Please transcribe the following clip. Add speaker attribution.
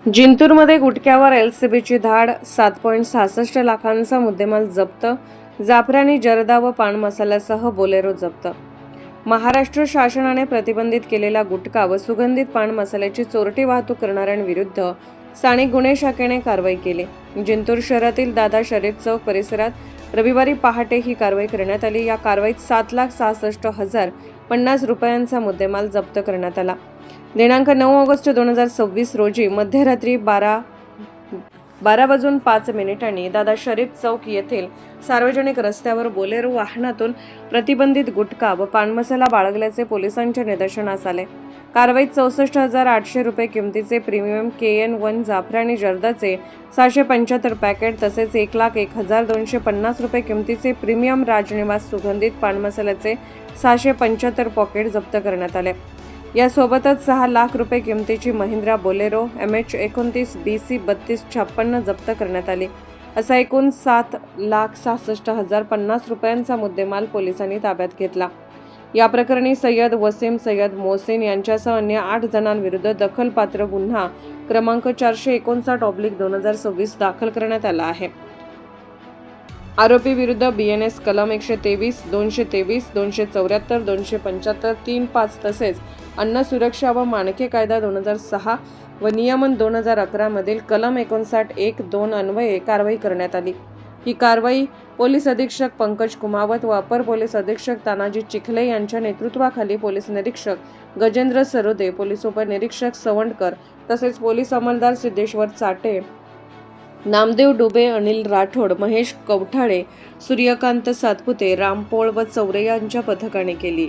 Speaker 1: जिंतूरमध्ये गुटख्यावर एलसीबीची धाड, 7.66 लाखांचा मुद्देमाल जप्त, जाफरानी जर्दा व पान मसाल्यासह बोलेरो जप्त। महाराष्ट्र शासनाने प्रतिबंधित केलेला गुटखा व सुगंधित पान मसाल्याची चोरटी वाहतूक करणाऱ्यांविरुद्ध स्थानिक गुन्हे शाखेने कारवाई केली। जिंतूर शहरातील दादा शरीफ चौक परिसरात रविवारी पहाटे ही कारवाई करण्यात आली। या कारवाईत 7,66,050 रुपयांचा मुद्देमाल जप्त करण्यात आला। दिनांक 9 ऑगस्ट 2026 रोजी मध्यरात्री 12:05 दादा शरीफ चौक येथील सार्वजनिक रस्त्यावर बोलेरो वाहनातून प्रतिबंधित गुटखा व पान मसाला बाळगल्याचे पोलिसांच्या निदर्शनास आले। कारवाईत 64,800 रुपये किमतीचे प्रीमियम KN1 जाफरानी जर्दाचे 675 पॅकेट तसेच 1,01,250 रुपये किमतीचे प्रीमियम राजनिवास सुगंधित पान मसाल्याचे 675 पॉकेट जप्त करण्यात आले। यासोबतच 6 लाख रुपये किमतीची महिंद्रा बोलेरो MH29 BC 3256 जप्त करण्यात आली। असा एकूण 7,66,050 रुपयांचा मुद्देमाल पोलिसांनी ताब्यात घेतला। या प्रकरणी सय्यद वसीम सय्यद मोहसिन यांच्यासह अन्य 8 जणांविरुद्ध दखलपात्र गुन्हा क्रमांक 459/2026 दाखल करण्यात आला आहे। आरोपी विरुद्ध BNS कलम 123, 223, 274, 275, 35 तसेच अन्न सुरक्षा व मानके कायदा 2006 व नियमन 2011 मधील कलम 59(1)(2) अन्वये कारवाई करण्यात आली। ही कारवाई पोलीस अधीक्षक पंकज कुमावत व अपर पोलीस अधीक्षक तानाजी चिखले यांच्या नेतृत्वाखाली पोलीस निरीक्षक गजेंद्र सरोदे, पोलीस उपनिरीक्षक सवंडकर तसेच पोलीस अंमलदार सिद्धेश्वर चाटे, नामदेव डुबे, अनिल राठोड, महेश कवठाळे, सूर्यकांत सातपुते, राम पोळ व चौरे यांच्या पथकाने केली।